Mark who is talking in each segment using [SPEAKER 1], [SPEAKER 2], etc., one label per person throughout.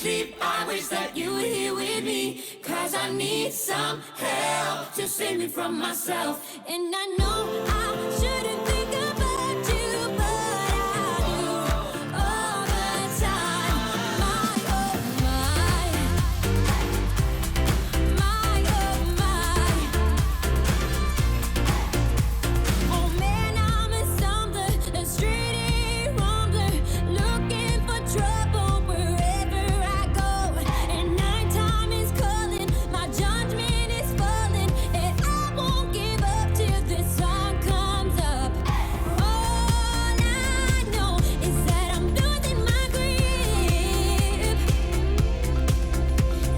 [SPEAKER 1] sleep, I wish that you were here with me. Cause I need some help to save me from myself. And I know I shouldn't think about you, but I do all the time. My, oh my. My, oh my. Oh man, I'm a stumbler, a straight rambler, looking for trouble wherever I go. And nighttime is calling, my judgment is falling, and I won't give up till the sun comes up. All I know is that I'm losing my grip.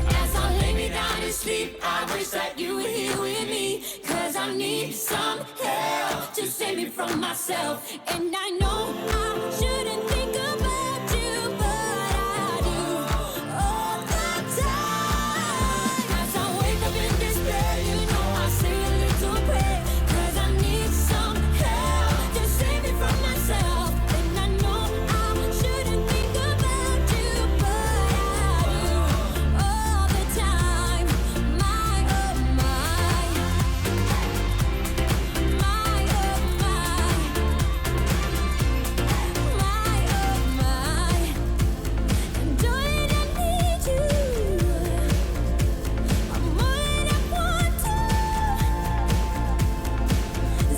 [SPEAKER 1] As I lay me down to sleep, I wish that you were here with me. Cause I need some help to save me from myself. And I know I shouldn't think about you, but I do all the time. As I wake up in this bed, you know I say a little prayer. Cause I need some help to save me from myself. And I know I shouldn't think about you, but I do all the time. My, oh my. My, oh my. My, oh my. And darling, I need you. I'm more than I want to.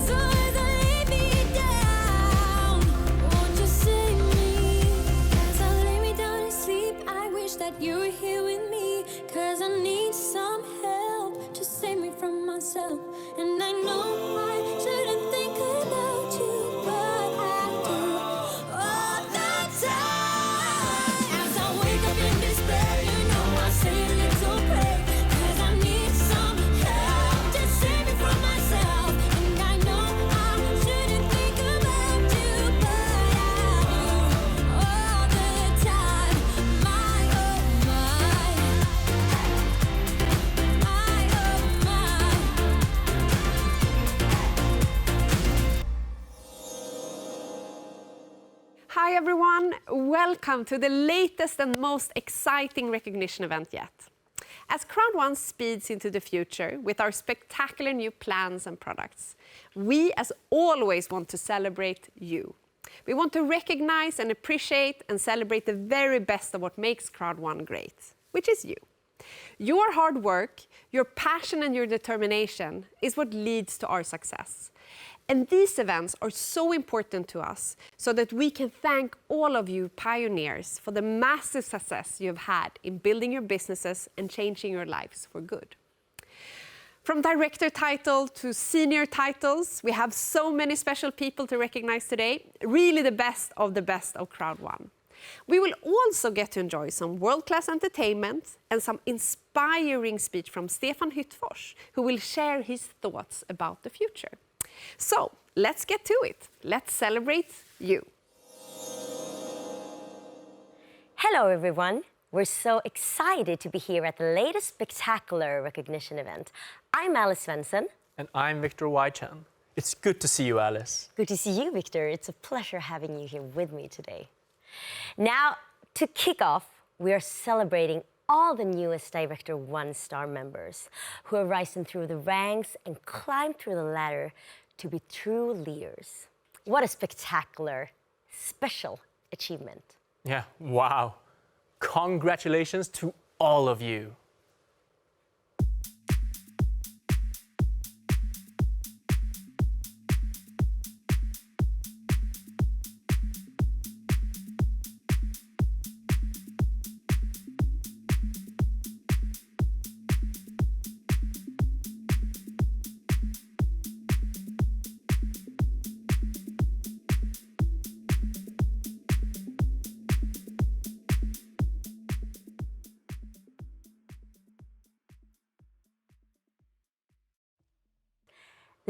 [SPEAKER 1] So as I lay me down, won't you save me? As I lay me down to sleep, I wish that you were here with me. Cause I need some help to save me from myself. And I know I shouldn't think about you, but I do all the time. As I wake up in this bed, you know I say a little prayer. Cause I need some help to save me from myself. And I know I shouldn't think about you, but I do all the time. My, oh my. My, oh my.
[SPEAKER 2] Hi everyone, welcome to the latest and most exciting recognition event yet. As Crowd One speeds into the future with our spectacular new plans and products, we as always want to celebrate you. We want to recognize and appreciate and celebrate the very best of what makes Crowd One great, which is you. Your hard work, your passion and your determination is what leads to our success. And these events are so important to us so that we can thank all of you pioneers for the massive success you have had in building your businesses and changing your lives for good. From director title to senior titles, we have so many special people to recognize today, really the best of Crowd One. We will also get to enjoy some world-class entertainment and some inspiring speech from Stefan Hyttfors, who will share his thoughts about the future. So, let's get to it. Let's celebrate you.
[SPEAKER 3] Hello everyone. We're so excited to be here at the latest spectacular recognition event. I'm Alice Svensson.
[SPEAKER 4] And I'm Victor Wychan. It's good to see you, Alice.
[SPEAKER 3] Good to see you, Victor. It's a pleasure having you here with me today. Now, to kick off, we are celebrating all the newest Director One-star members who have risen through the ranks and climbed through the ladder to be true leaders. What a spectacular, special achievement.
[SPEAKER 4] Yeah, wow. Congratulations to all of you.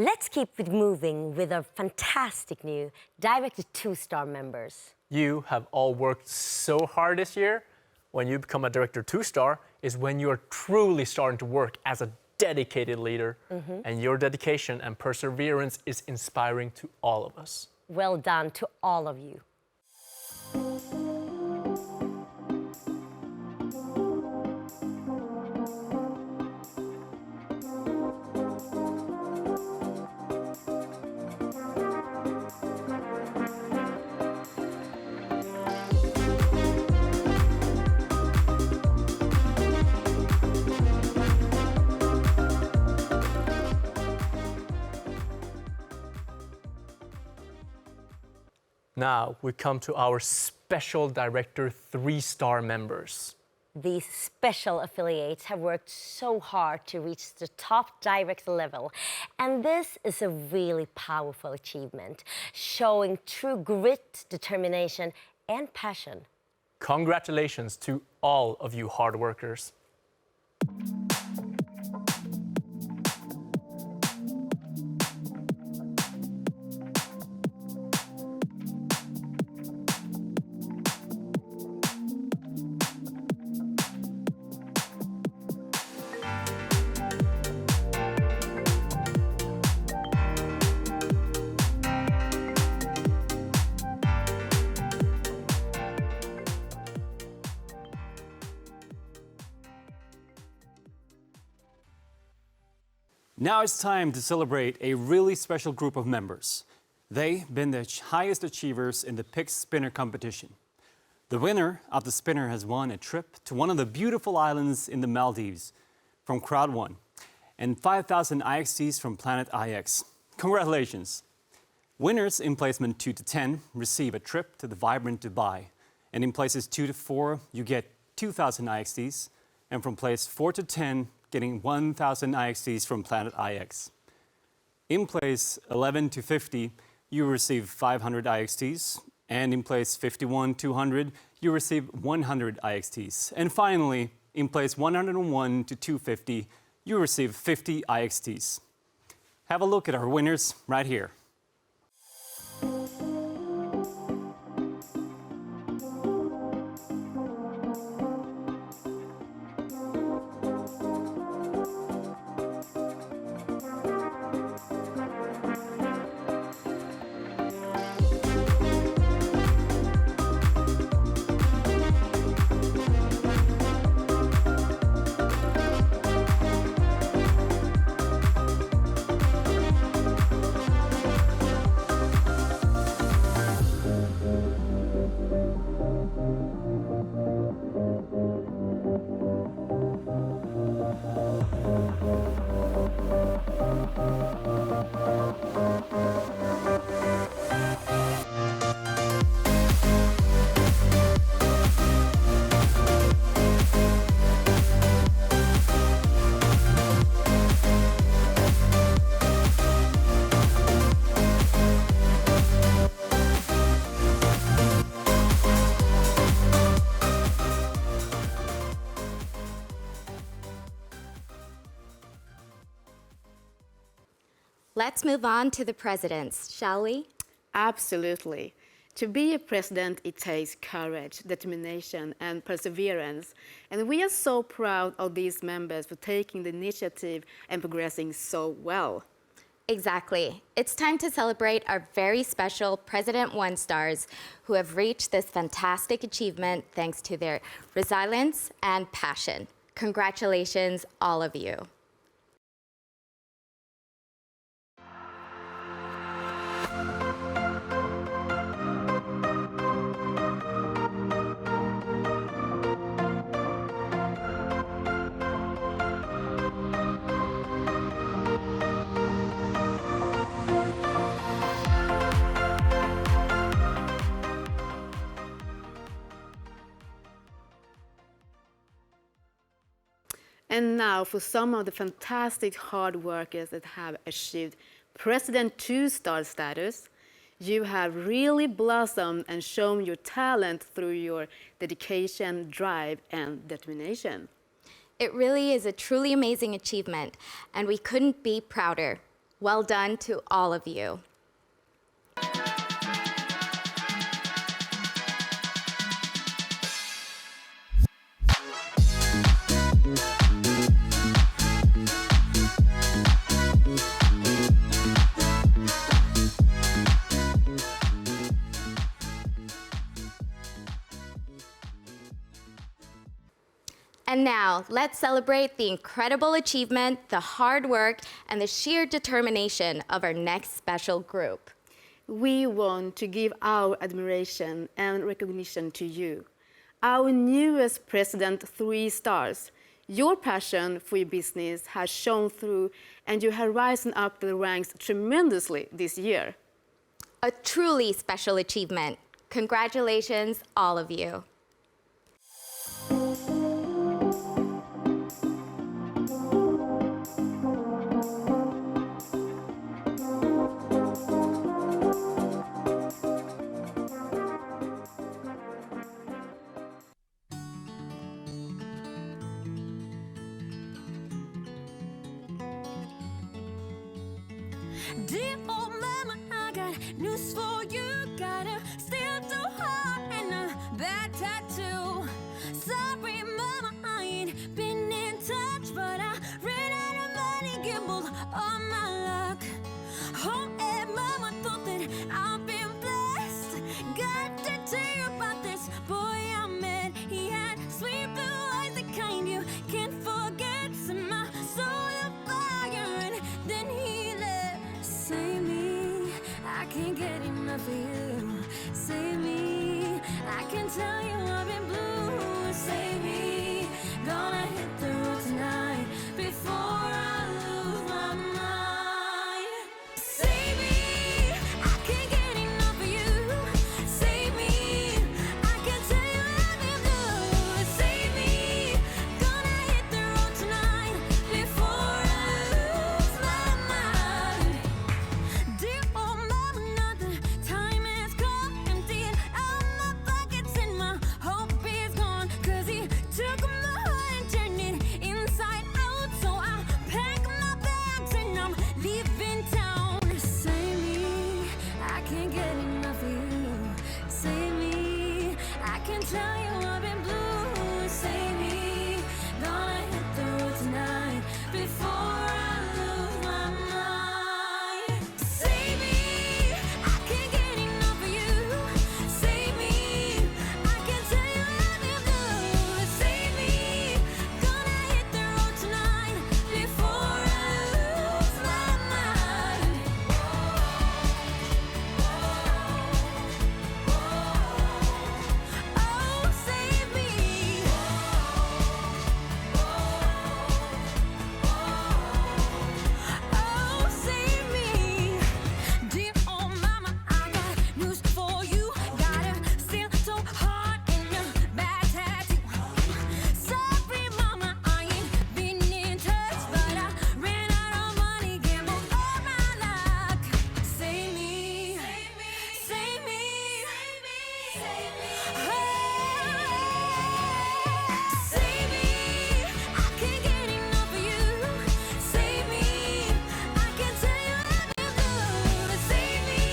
[SPEAKER 3] Let's keep it moving with our fantastic new Director Two-star members.
[SPEAKER 4] You have all worked so hard this year. When you become a Director Two-star is when you're truly starting to work as a dedicated leader. And your dedication and perseverance is inspiring to all of us.
[SPEAKER 3] Well done to all of you.
[SPEAKER 4] Now we come to our Special Director 3-star members.
[SPEAKER 3] These special affiliates have worked so hard to reach the top director level, and this is a really powerful achievement, showing true grit, determination, and passion.
[SPEAKER 4] Congratulations to all of you hard workers.
[SPEAKER 5] Now it's time to celebrate a really special group of members. They've been the highest achievers in the Pick Spinner competition. The winner of the spinner has won a trip to one of the beautiful islands in the Maldives from Crowd 1 and 5,000 IXTs from Planet IX. Congratulations! Winners in placement 2 to 10 receive a trip to the vibrant Dubai, and in places 2 to 4 you get 2,000 IXTs, and from place 4 to 10 getting 1,000 IXTs from Planet IX. In place 11 to 50, you receive 500 IXTs, and in place 51 to 200, you receive 100 IXTs. And finally, in place 101 to 250, you receive 50 IXTs. Have a look at our winners right here.
[SPEAKER 6] Let's move on to the presidents, shall we?
[SPEAKER 2] Absolutely. To be a president, it takes courage, determination, and perseverance. And we are so proud of these members for taking the initiative and progressing so well.
[SPEAKER 6] Exactly. It's time to celebrate our very special President 1 stars who have reached this fantastic achievement thanks to their resilience and passion. Congratulations, all of you.
[SPEAKER 2] And now for some of the fantastic hard workers that have achieved President 2-star status. You have really blossomed and shown your talent through your dedication, drive, and determination.
[SPEAKER 6] It really is a truly amazing achievement, and we couldn't be prouder. Well done to all of you. And now, let's celebrate the incredible achievement, the hard work, and the sheer determination of our next special group.
[SPEAKER 2] We want to give our admiration and recognition to you, our newest President 3 stars. Your passion for your business has shown through, and you have risen up the ranks tremendously this year.
[SPEAKER 6] A truly special achievement. Congratulations, all of you.
[SPEAKER 1] Dear old mama, I got news for you. Got a still too hot and a bad tattoo. Sorry, mama, I ain't been in touch, but I ran out of money, gambled all my luck. Oh, and mama thought that I've been blessed. Got to tell you about this boy I met. He had sweet blue eyes, the kind you can't forget. Set my soul afire, and then he left. Save me, I can't get enough of you. Save me, I can tell you I've been blue. Save me, gonna hit the road tonight before I lose my mind. Save me, I can't get enough of you. Save me, I can tell you I've been blue. Save me, gonna hit the road tonight before I lose my mind. Dear old mama, another time has come. Emptying out my pockets and my hope is gone. 'Cause he took my heart and turned it inside out. So I pack my bags and I'm leaving town. Save me, I can't get enough of you. Save me, I can tell you I've been blue. Save me, gonna hit the road tonight before I lose my mind. Save me, I can't get enough of you. Save me, I can tell you I've been blue. Save me, gonna hit the road tonight before I lose my mind. Oh, save me. Oh, save me. Dear old mama, I got news for you. Got a still so hard and a bad tattoo. Sorry, mama, I ain't been in touch, but I ran out of money, gambled all my luck. Save me, save me, save me, save me, save me. Save me, I can't get enough of you. Save me, I can tell you I've been blue. Save me,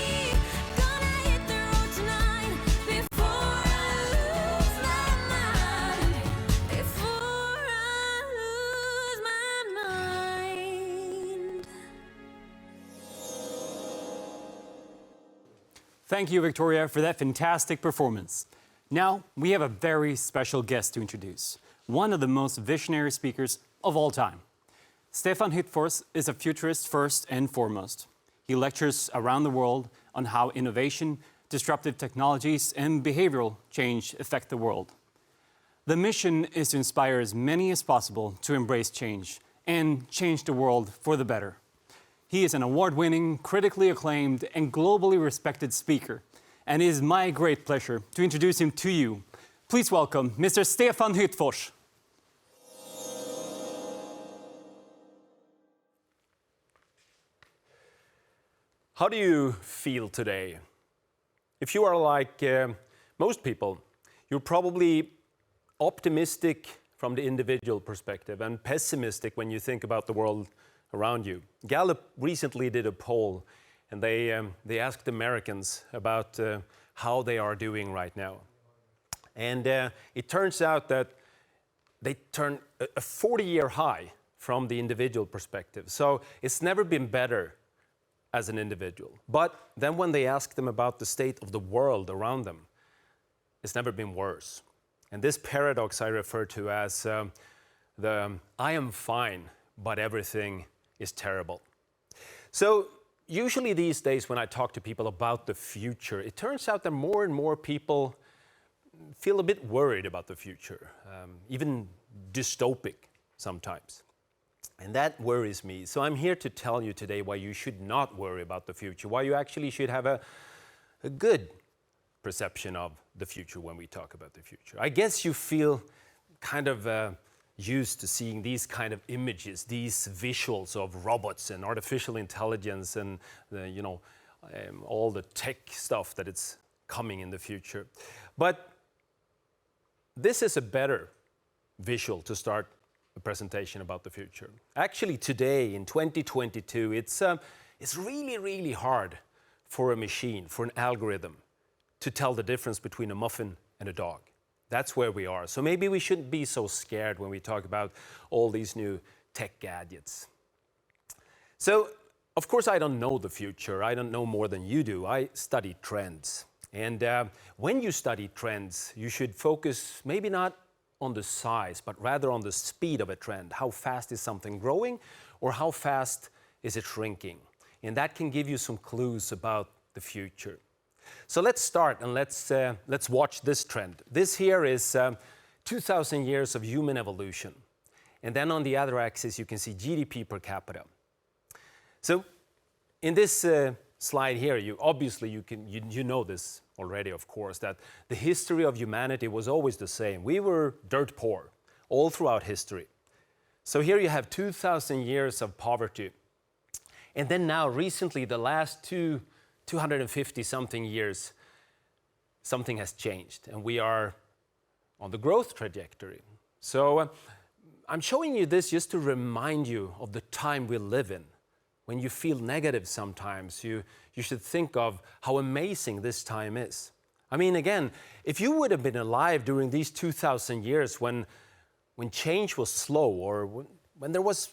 [SPEAKER 1] gonna hit the road tonight before I lose my mind. Before I lose my mind.
[SPEAKER 5] Thank you, Victoria, for that fantastic performance. Now, we have a very special guest to introduce, one of the most visionary speakers of all time. Stefan Hyttfors is a futurist first and foremost. He lectures around the world on how innovation, disruptive technologies, and behavioral change affect the world. The mission is to inspire as many as possible to embrace change and change the world for the better. He is an award-winning, critically acclaimed, and globally respected speaker, and it is my great pleasure to introduce him to you. Please welcome Mr. Stefan Hyttfors.
[SPEAKER 7] How do you feel today? If you are like most people, you're probably optimistic from the individual perspective and pessimistic when you think about the world around you. Gallup recently did a poll, and they asked Americans about how they are doing right now. And it turns out that they turned a 40-year high from the individual perspective. So it's never been better as an individual. But then when they ask them about the state of the world around them, it's never been worse. And this paradox I refer to as the I am fine, but everything is terrible. So usually these days when I talk to people about the future, it turns out that more and more people feel a bit worried about the future, even dystopic sometimes. And that worries me. So I'm here to tell you today why you should not worry about the future, why you actually should have a good perception of the future when we talk about the future. I guess you feel kind of used to seeing these kind of images, these visuals of robots and artificial intelligence and all the tech stuff that it's coming in the future. But this is a better visual to start a presentation about the future. Actually, today in 2022, it's really, really hard for a machine, for an algorithm, to tell the difference between a muffin and a dog. That's where we are. So maybe we shouldn't be so scared when we talk about all these new tech gadgets. So, of course, I don't know the future. I don't know more than you do. I study trends. And when you study trends, you should focus maybe not on the size, but rather on the speed of a trend. How fast is something growing, or how fast is it shrinking? And that can give you some clues about the future. So let's start and let's watch this trend. This here is 2,000 years of human evolution. And then on the other axis, you can see GDP per capita. So in this slide here, you know this already, of course, that the history of humanity was always the same. We were dirt poor all throughout history. So here you have 2,000 years of poverty. And then now, recently, the last 250 something years, something has changed, and we are on the growth trajectory. So I'm showing you this just to remind you of the time we live in. When you feel negative sometimes, you should think of how amazing this time is. I mean, again, if you would have been alive during these 2,000 years when change was slow, or when there was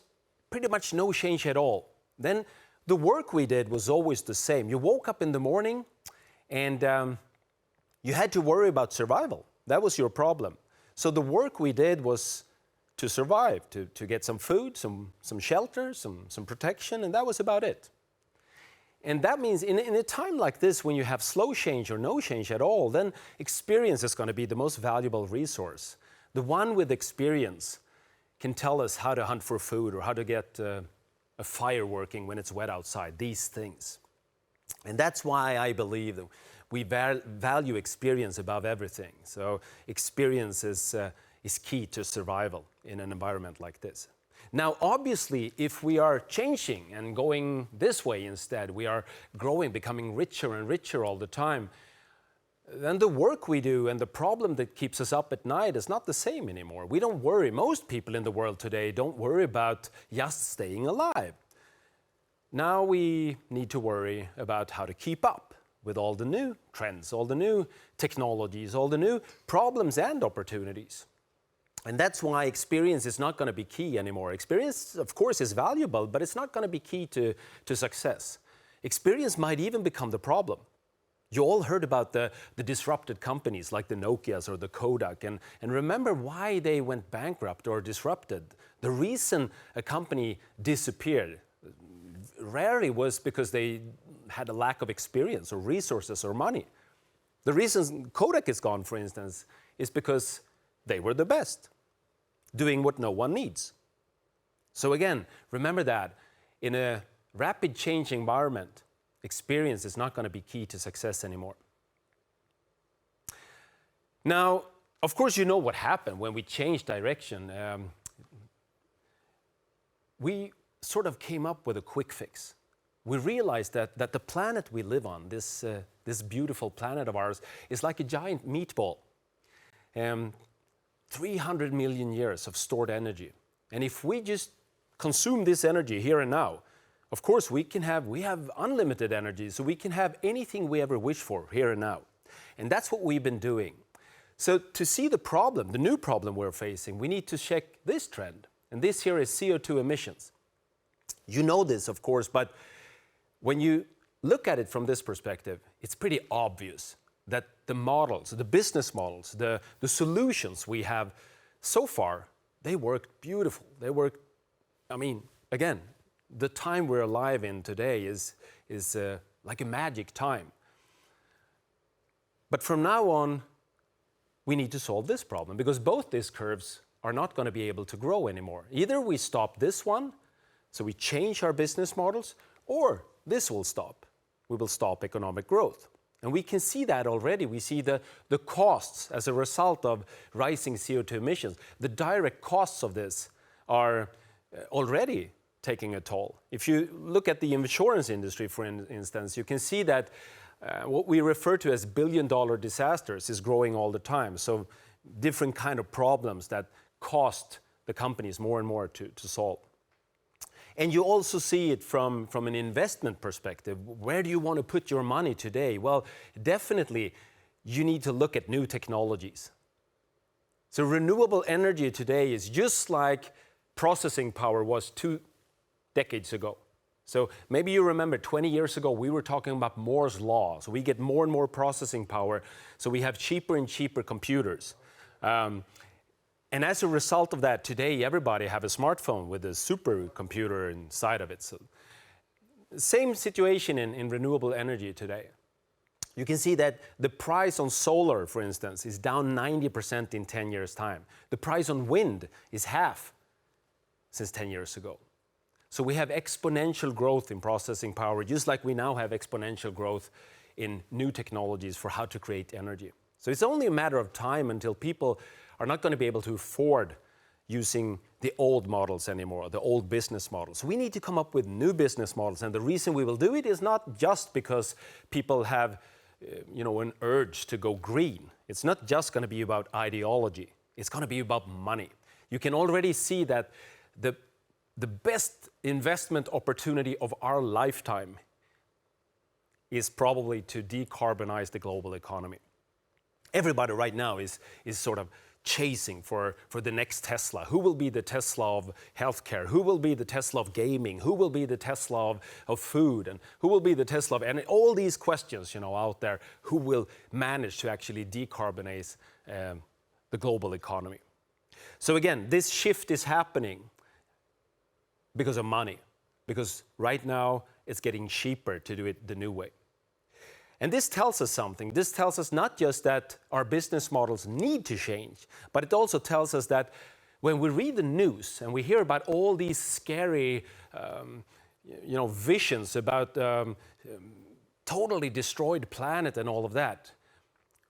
[SPEAKER 7] pretty much no change at all, then the work we did was always the same. You woke up in the morning and you had to worry about survival. That was your problem. So the work we did was to survive, to get some food, some shelter, some protection, and that was about it. And that means in a time like this, when you have slow change or no change at all, then experience is going to be the most valuable resource. The one with experience can tell us how to hunt for food or how to get a fire working when it's wet outside, these things. And that's why I believe that we value experience above everything. So experience is key to survival in an environment like this. Now, obviously, if we are changing and going this way instead, we are growing, becoming richer and richer all the time, then the work we do and the problem that keeps us up at night is not the same anymore. We don't worry. Most people in the world today don't worry about just staying alive. Now we need to worry about how to keep up with all the new trends, all the new technologies, all the new problems and opportunities. And that's why experience is not going to be key anymore. Experience, of course, is valuable, but it's not going to be key to success. Experience might even become the problem. You all heard about the disrupted companies like the Nokias or the Kodak, and remember why they went bankrupt or disrupted. The reason a company disappeared rarely was because they had a lack of experience or resources or money. The reason Kodak is gone, for instance, is because they were the best, doing what no one needs. So again, remember that in a rapid change environment, experience is not going to be key to success anymore. Now, of course, you know what happened when we changed direction. We sort of came up with a quick fix. We realized that the planet we live on, this beautiful planet of ours, is like a giant meatball. 300 million years of stored energy. And if we just consume this energy here and now, of course we have unlimited energy, so we can have anything we ever wish for here and now. And that's what we've been doing. So to see the problem, the new problem we're facing, we need to check this trend. And this here is CO2 emissions. You know this, of course, but when you look at it from this perspective, it's pretty obvious that the models, the business models, the solutions we have so far, they worked beautiful. They worked, I mean, again, the time we're alive in today is like a magic time. But from now on, we need to solve this problem because both these curves are not going to be able to grow anymore. Either we stop this one, so we change our business models, or this will stop. We will stop economic growth. And we can see that already. We see the costs as a result of rising CO2 emissions. The direct costs of this are already taking a toll. If you look at the insurance industry, for instance, you can see that what we refer to as billion-dollar disasters is growing all the time. So different kind of problems that cost the companies more and more to solve. And you also see it from an investment perspective. Where do you want to put your money today? Well, definitely you need to look at new technologies. So renewable energy today is just like processing power was 2 decades ago. So maybe you remember 20 years ago we were talking about Moore's law. So we get more and more processing power, so we have cheaper and cheaper computers. And as a result of that, today everybody have a smartphone with a supercomputer inside of it. So same situation in renewable energy today. You can see that the price on solar, for instance, is down 90% in 10 years' time. The price on wind is half since 10 years ago. So we have exponential growth in processing power, just like we now have exponential growth in new technologies for how to create energy. So it's only a matter of time until people are not going to be able to afford using the old models anymore, the old business models. We need to come up with new business models, and the reason we will do it is not just because people have an urge to go green. It's not just going to be about ideology. It's going to be about money. You can already see that the best investment opportunity of our lifetime is probably to decarbonize the global economy. Everybody right now is sort of chasing for the next Tesla. Who will be the Tesla of healthcare? Who will be the Tesla of gaming? Who will be the Tesla of food? And who will be the Tesla of energy? All these questions, out there, who will manage to actually decarbonize the global economy? So again, this shift is happening because of money, because right now it's getting cheaper to do it the new way. And this tells us something. This tells us not just that our business models need to change, but it also tells us that when we read the news and we hear about all these scary visions about totally destroyed planet and all of that,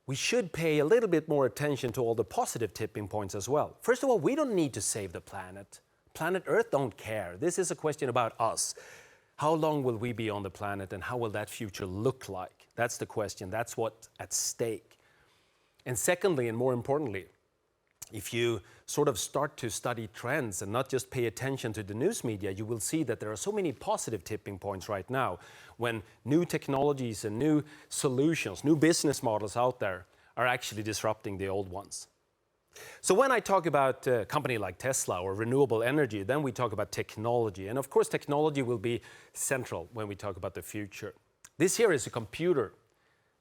[SPEAKER 7] we should pay a little bit more attention to all the positive tipping points as well. First of all, we don't need to save the planet. Planet Earth don't care. This is a question about us. How long will we be on the planet and how will that future look like? That's the question. That's what's at stake. And secondly, and more importantly, if you sort of start to study trends and not just pay attention to the news media, you will see that there are so many positive tipping points right now when new technologies and new solutions, new business models out there are actually disrupting the old ones. So when I talk about a company like Tesla or renewable energy, then we talk about technology. And of course, technology will be central when we talk about the future. This here is a computer,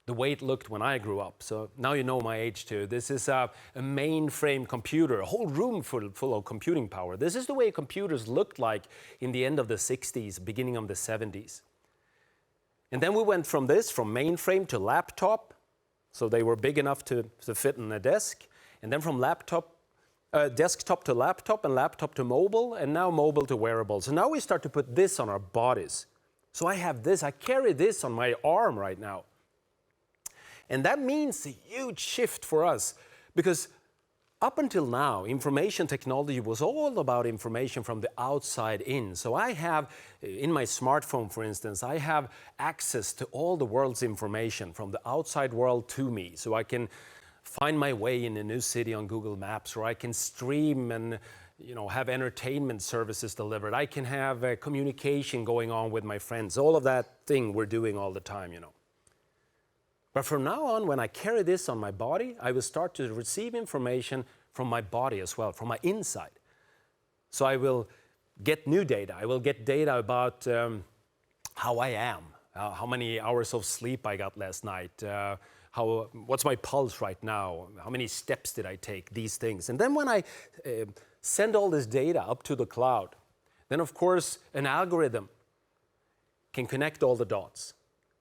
[SPEAKER 7] the way it looked when I grew up. So now you know my age too. This is a mainframe computer, a whole room full of computing power. This is the way computers looked like in the end of the 60s, beginning of the 70s. And then we went from mainframe to laptop. So they were big enough to fit in a desk. And then from desktop to laptop, and laptop to mobile, and now mobile to wearable. So now we start to put this on our bodies. So I have this, I carry this on my arm right now. And that means a huge shift for us, because up until now, information technology was all about information from the outside in. So I have, in my smartphone, for instance, I have access to all the world's information from the outside world to me. So I can find my way in a new city on Google Maps, or I can stream and have entertainment services delivered. I can have communication going on with my friends. All of that thing we're doing all the time, But from now on, when I carry this on my body, I will start to receive information from my body as well, from my inside. So I will get new data. I will get data about how I am, how many hours of sleep I got last night, what's my pulse right now, how many steps did I take, these things. And then when I send all this data up to the cloud, then of course an algorithm can connect all the dots.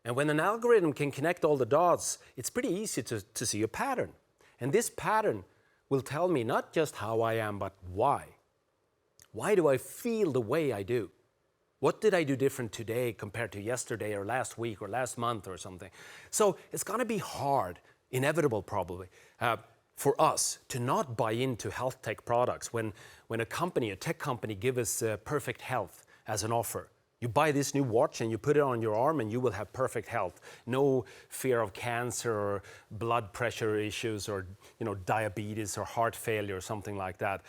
[SPEAKER 7] And when an algorithm can connect all the dots, it's pretty easy to see a pattern. And this pattern will tell me not just how I am, but why. Why do I feel the way I do? What did I do different today compared to yesterday or last week or last month or something? So it's going to be hard, inevitable probably, for us to not buy into health tech products when a company, a tech company, gives us perfect health as an offer. You buy this new watch and you put it on your arm and you will have perfect health. No fear of cancer or blood pressure issues or diabetes or heart failure or something like that.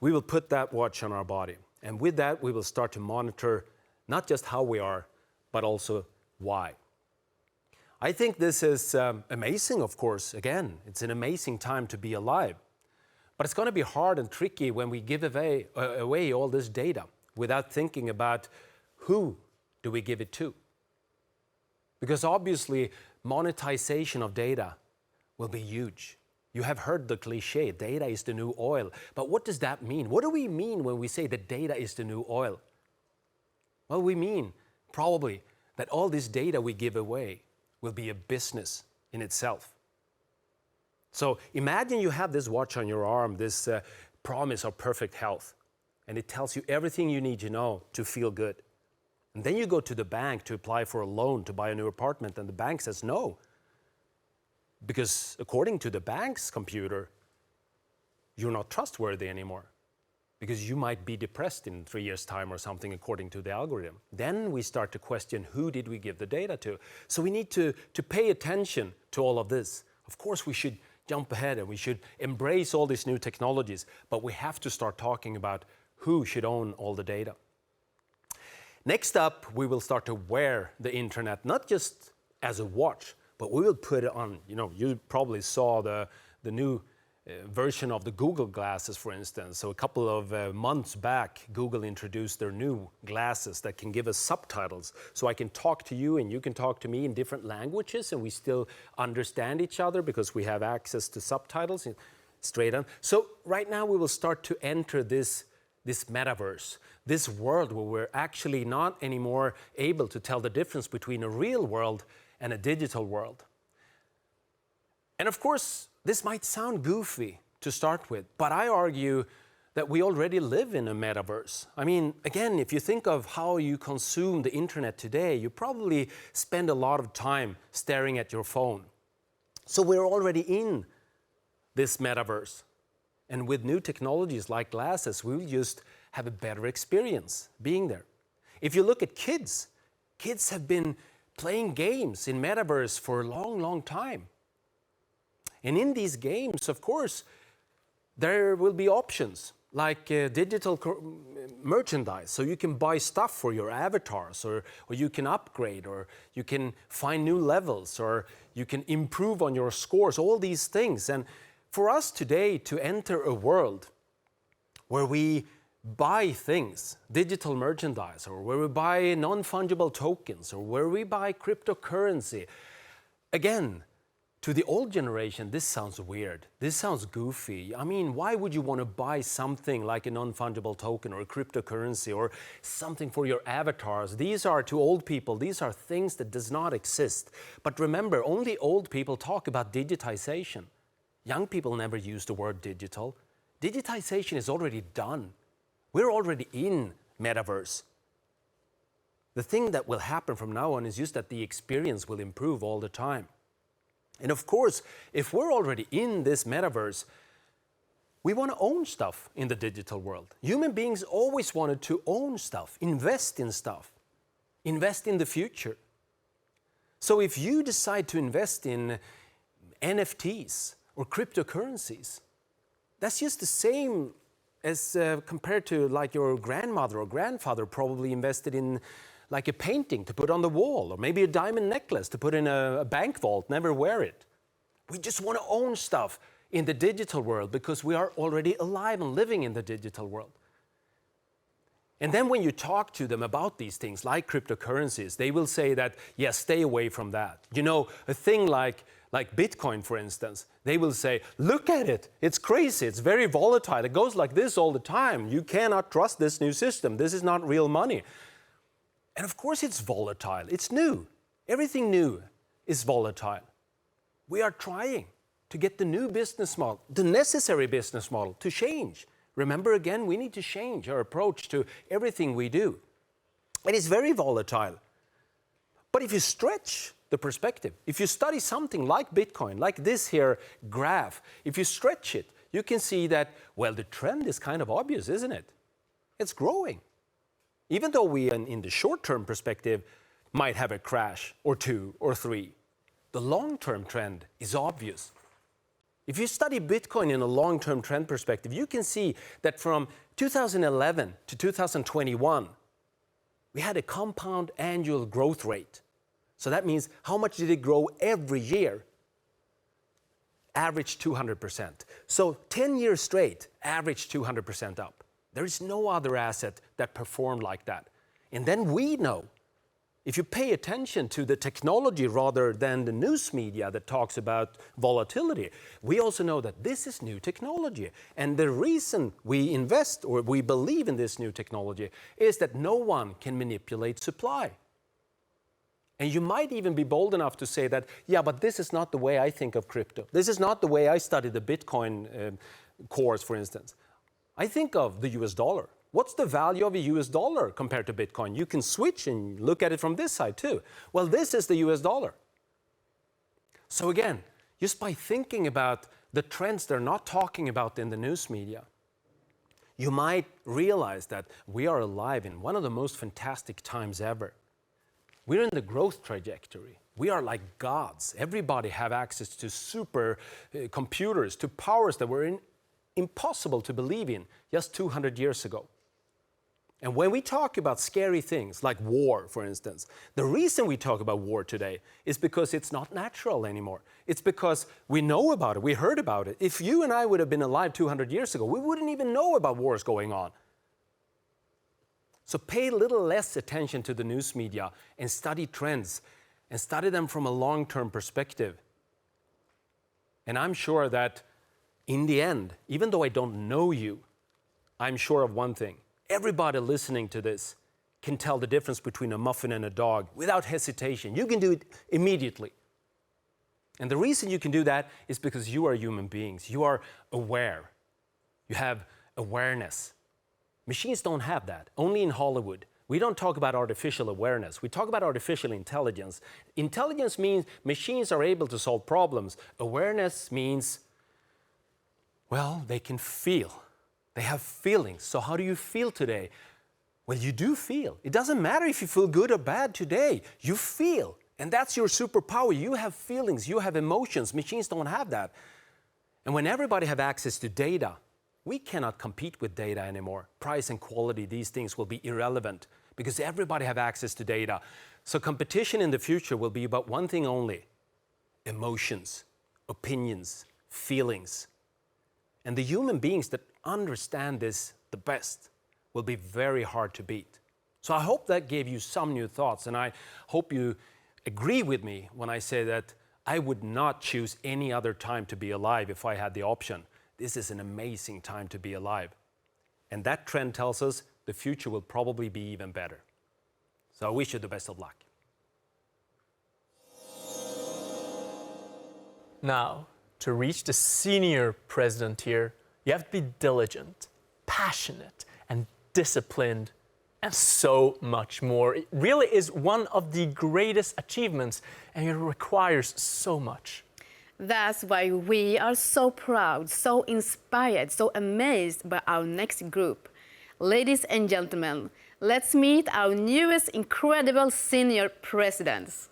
[SPEAKER 7] We will put that watch on our body. And with that, we will start to monitor not just how we are, but also why. I think this is amazing, of course. Again, it's an amazing time to be alive. But it's going to be hard and tricky when we give away all this data without thinking about who do we give it to? Because obviously, monetization of data will be huge. You have heard the cliche, data is the new oil. But what does that mean? What do we mean when we say that data is the new oil? Well, we mean probably that all this data we give away will be a business in itself. So imagine you have this watch on your arm, this promise of perfect health, and it tells you everything you need to know to feel good. And then you go to the bank to apply for a loan to buy a new apartment, and the bank says no. Because according to the bank's computer, you're not trustworthy anymore. Because you might be depressed in 3 years' time or something according to the algorithm. Then we start to question, who did we give the data to? So we need to pay attention to all of this. Of course, we should jump ahead and we should embrace all these new technologies, but we have to start talking about who should own all the data. Next up, we will start to wear the internet, not just as a watch, but we will put it on. You probably saw the new version of the Google glasses, for instance. So a couple of months back, Google introduced their new glasses that can give us subtitles. So I can talk to you and you can talk to me in different languages and we still understand each other because we have access to subtitles straight on. So right now we will start to enter this metaverse, this world where we're actually not anymore able to tell the difference between a real world and a digital world. And of course, this might sound goofy to start with, but I argue that we already live in a metaverse. I mean, again, if you think of how you consume the internet today, you probably spend a lot of time staring at your phone. So we're already in this metaverse. And with new technologies like glasses, we will just have a better experience being there. If you look at kids have been playing games in metaverse for a long, long time. And in these games, of course, there will be options like digital merchandise. So you can buy stuff for your avatars, or you can upgrade, or you can find new levels, or you can improve on your scores, all these things. And for us today to enter a world where we buy things, digital merchandise, or where we buy non-fungible tokens, or where we buy cryptocurrency, again, to the old generation, this sounds weird. This sounds goofy. I mean, why would you want to buy something like a non-fungible token or a cryptocurrency or something for your avatars? These are, to old people, these are things that does not exist. But remember, only old people talk about digitization. Young people never use the word digital. Digitization is already done. We're already in metaverse. The thing that will happen from now on is just that the experience will improve all the time. And of course, if we're already in this metaverse, we want to own stuff in the digital world. Human beings always wanted to own stuff, invest in stuff, invest in the future. So if you decide to invest in NFTs or cryptocurrencies, that's just the same as compared to like your grandmother or grandfather probably invested in like a painting to put on the wall, or maybe a diamond necklace to put in a bank vault, never wear it. We just want to own stuff in the digital world because we are already alive and living in the digital world. And then when you talk to them about these things like cryptocurrencies, they will say that, yes, stay away from that. You know, a thing like Bitcoin, for instance, they will say, look at it, it's crazy, it's very volatile, it goes like this all the time. You cannot trust this new system, this is not real money. And of course it's volatile, it's new. Everything new is volatile. We are trying to get the new business model, the necessary business model, to change. Remember again, we need to change our approach to everything we do. and it's very volatile. But if you stretch the perspective, if you study something like Bitcoin, like this here graph, if you stretch it, you can see that, well, the trend is kind of obvious, isn't it? It's growing. Even though we, in the short-term perspective, might have a crash or two or three, the long-term trend is obvious. If you study Bitcoin in a long-term trend perspective, you can see that from 2011 to 2021, we had a compound annual growth rate. So that means how much did it grow every year? Average 200%. So 10 years straight, average 200% up. There is no other asset that performed like that. And then we know, if you pay attention to the technology rather than the news media that talks about volatility, we also know that this is new technology. And the reason we invest or we believe in this new technology is that no one can manipulate supply. And you might even be bold enough to say that, yeah, but this is not the way I think of crypto. This is not the way I study the Bitcoin course, for instance. I think of the US dollar. What's the value of a US dollar compared to Bitcoin? You can switch and look at it from this side too. Well, this is the US dollar. So again, just by thinking about the trends they're not talking about in the news media, you might realize that we are alive in one of the most fantastic times ever. We're in the growth trajectory. We are like gods. Everybody have access to super computers, to powers that were impossible to believe in just 200 years ago. And when we talk about scary things like war, for instance, the reason we talk about war today is because it's not natural anymore. It's because we know about it, we heard about it. If you and I would have been alive 200 years ago, we wouldn't even know about wars going on. So pay a little less attention to the news media and study trends and study them from a long-term perspective. And I'm sure that in the end, even though I don't know you, I'm sure of one thing. Everybody listening to this can tell the difference between a muffin and a dog without hesitation. You can do it immediately. And the reason you can do that is because you are human beings. You are aware. You have awareness. Machines don't have that, only in Hollywood. We don't talk about artificial awareness. We talk about artificial intelligence. Intelligence means machines are able to solve problems. Awareness means, well, they can feel. They have feelings. So how do you feel today? Well, you do feel. It doesn't matter if you feel good or bad today. You feel. And that's your superpower. You have feelings. You have emotions. Machines don't have that. And when everybody have access to data, we cannot compete with data anymore. Price and quality, these things will be irrelevant because everybody have access to data. So competition in the future will be about one thing only: emotions, opinions, feelings. And the human beings that understand this the best will be very hard to beat. So I hope that gave you some new thoughts, and I hope you agree with me when I say that I would not choose any other time to be alive if I had the option. This is an amazing time to be alive. And that trend tells us the future will probably be even better. So I wish you the best of luck.
[SPEAKER 4] Now, to reach the senior president here, you have to be diligent, passionate, and disciplined, and so much more. It really is one of the greatest achievements, and it requires so much.
[SPEAKER 2] That's why we are so proud, so inspired, so amazed by our next group. Ladies and gentlemen, let's meet our newest incredible senior presidents.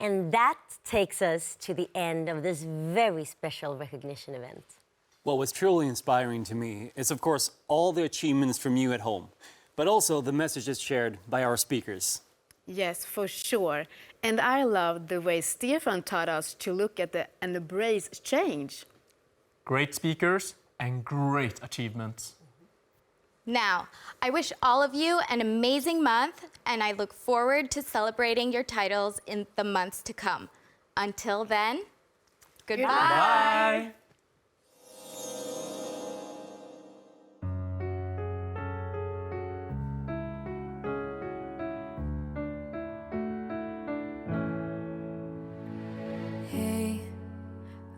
[SPEAKER 3] And that takes us to the end of this very special recognition event.
[SPEAKER 5] Well, what's truly inspiring to me is, of course, all the achievements from you at home, but also the messages shared by our speakers.
[SPEAKER 2] Yes, for sure. And I love the way Stefan taught us to look at and embrace change.
[SPEAKER 4] Great speakers and great achievements.
[SPEAKER 6] Now, I wish all of you an amazing month, and I look forward to celebrating your titles in the months to come. Until then, goodbye.
[SPEAKER 4] Bye.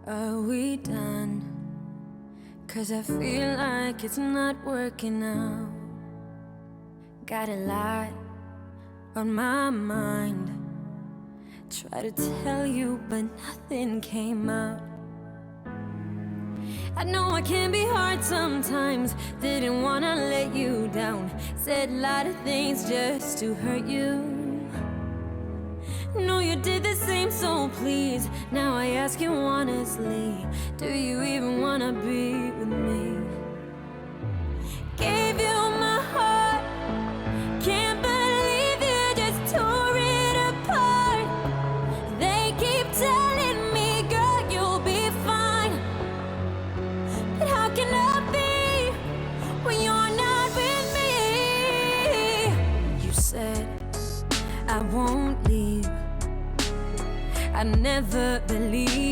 [SPEAKER 1] Are we done? 'Cause I feel like it's not working out. Got a lot on my mind. Try to tell you, but nothing came out. I know I can be hard sometimes. Didn't wanna let you down. Said a lot of things just to hurt you. No, you did the same, so please. Now I ask you honestly, do you even wanna be with me? Gave you my heart, can't believe you just tore it apart. They keep telling me, girl, you'll be fine. But how can I be when you're not with me? You said I won't leave. I never believed